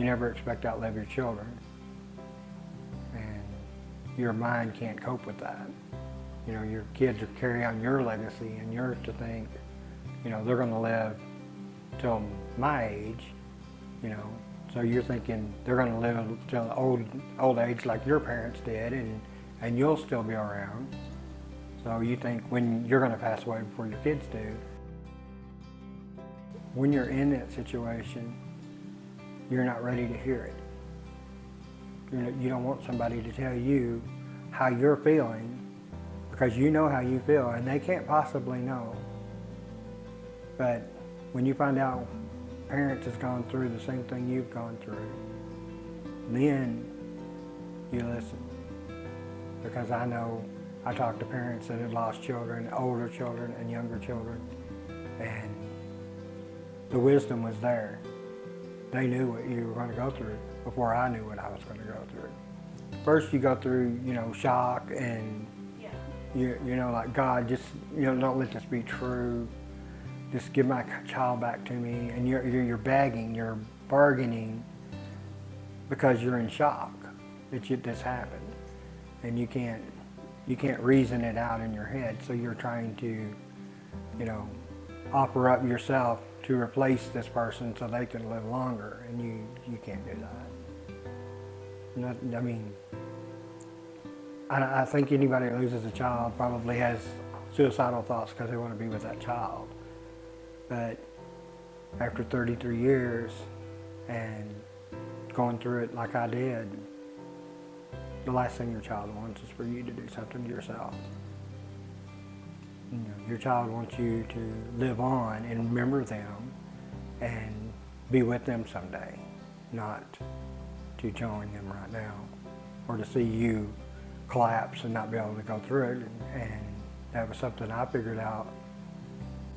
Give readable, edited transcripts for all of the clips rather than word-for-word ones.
never expect to outlive your children. And your mind can't cope with that. You know, your kids are carry on your legacy, and you're to think, you know, they're going to live till my age, you know. So you're thinking they're going to live till old age like your parents did, and you'll still be around. So you think when you're going to pass away before your kids do. When you're in that situation, you're not ready to hear it. You don't want somebody to tell you how you're feeling, because you know how you feel, and they can't possibly know. But when you find out parents has gone through the same thing you've gone through, then you listen. Because I know I talked to parents that had lost children, older children and younger children, and the wisdom was there. They knew what you were going to go through before I knew what I was going to go through. First you go through, you know, shock, and you know, like, God, just, you know, don't let this be true. Just give my child back to me. And you're begging, you're bargaining, because you're in shock that this happened, and you can't reason it out in your head. So you're trying to, you know, offer up yourself to replace this person so they can live longer, and you can't do that. I mean, I think anybody that loses a child probably has suicidal thoughts because they want to be with that child. But after 33 years and going through it like I did, the last thing your child wants is for you to do something to yourself. You know, your child wants you to live on and remember them and be with them someday, not to join them right now, or to see you collapse and not be able to go through it. And that was something I figured out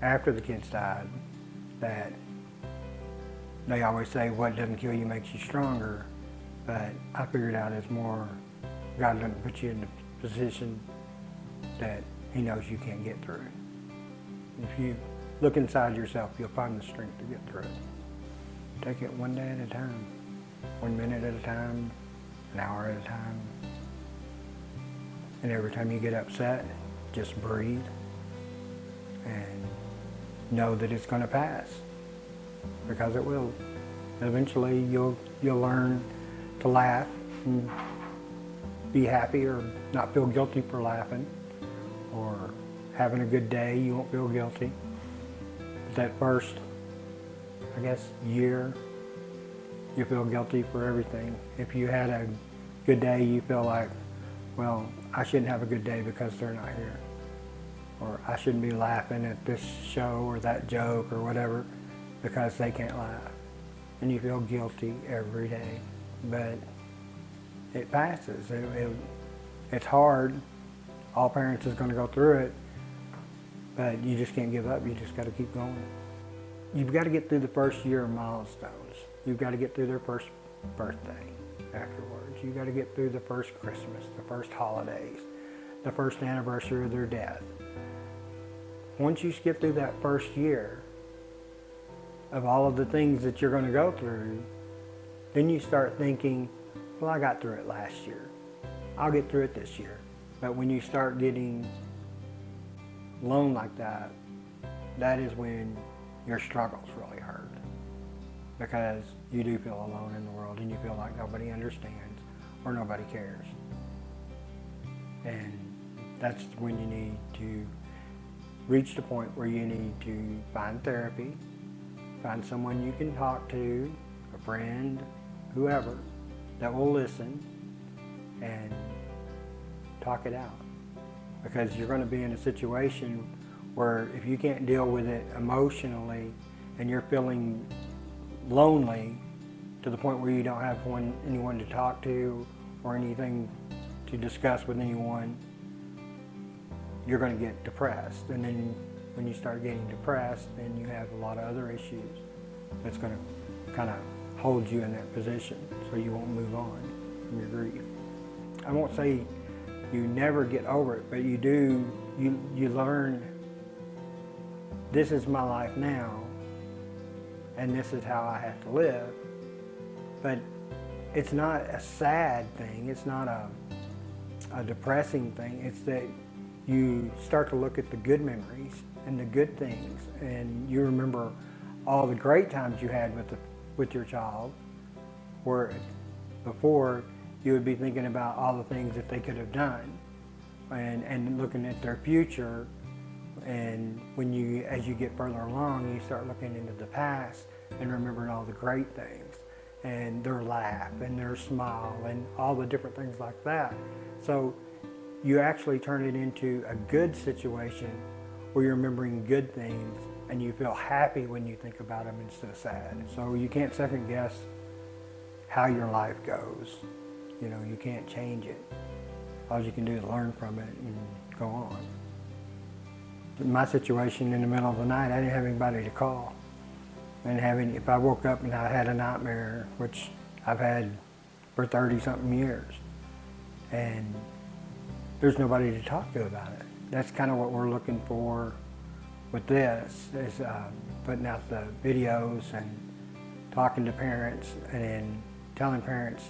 after the kids died, that they always say what doesn't kill you makes you stronger, but I figured out it's more God doesn't put you in a position that He knows you can't get through. If you look inside yourself, you'll find the strength to get through it. Take it one day at a time, 1 minute at a time, an hour at a time. And every time you get upset, just breathe and know that it's going to pass, because it will. Eventually you'll learn to laugh and be happy, or not feel guilty for laughing, or having a good day, you won't feel guilty. But that first, I guess, year, you feel guilty for everything. If you had a good day, you feel like, well, I shouldn't have a good day because they're not here. Or I shouldn't be laughing at this show or that joke or whatever because they can't laugh. And you feel guilty every day. But it passes. It's hard. All parents is going to go through it. But you just can't give up. You just got to keep going. You've got to get through the first year of milestones. You've got to get through their first birthday afterwards. You've got to get through the first Christmas, the first holidays, the first anniversary of their death. Once you skip through that first year of all of the things that you're going to go through, then you start thinking, well, I got through it last year. I'll get through it this year. But when you start getting alone like that, that is when your struggles really hurt. Because you do feel alone in the world, and you feel like nobody understands or nobody cares. And that's when you need to reach the point where you need to find therapy, find someone you can talk to, a friend, whoever, that will listen and talk it out. Because you're going to be in a situation where if you can't deal with it emotionally and you're feeling lonely to the point where you don't have anyone to talk to or anything to discuss with anyone, you're going to get depressed. And then when you start getting depressed, then you have a lot of other issues that's going to kind of hold you in that position so you won't move on from your grief. I won't say you never get over it, but you do, you learn, this is my life now, and this is how I have to live. But it's not a sad thing. It's not a depressing thing. It's that you start to look at the good memories and the good things, and you remember all the great times you had with your child, where before you would be thinking about all the things that they could have done, and looking at their future. And as you get further along, you start looking into the past and remembering all the great things, and their laugh and their smile and all the different things like that. So you actually turn it into a good situation where you're remembering good things and you feel happy when you think about them instead of sad. So you can't second guess how your life goes. You know, you can't change it. All you can do is learn from it and go on. In my situation, in the middle of the night, I didn't have anybody to call. If I woke up and I had a nightmare, which I've had for 30-something years, and there's nobody to talk to about it. That's kind of what we're looking for with this, is putting out the videos and talking to parents and then telling parents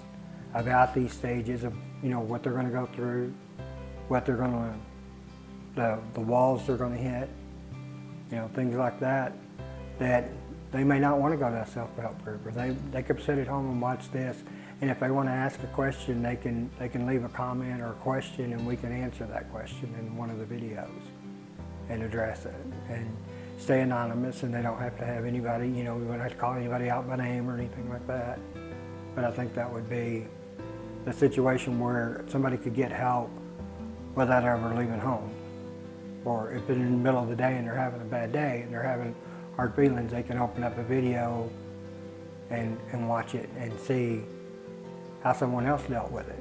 about these stages of, you know, what they're going to go through, what they're going to, the walls they're going to hit, you know, things like that, that they may not want to go to a self-help group, or they could sit at home and watch this, and if they want to ask a question, they can leave a comment or a question, and we can answer that question in one of the videos and address it, and stay anonymous, and they don't have to have anybody, you know, we wouldn't have to call anybody out by name or anything like that. But I think that would be the situation where somebody could get help without ever leaving home. Or if it's in the middle of the day and they're having a bad day and they're having hard feelings, they can open up a video and watch it and see how someone else dealt with it.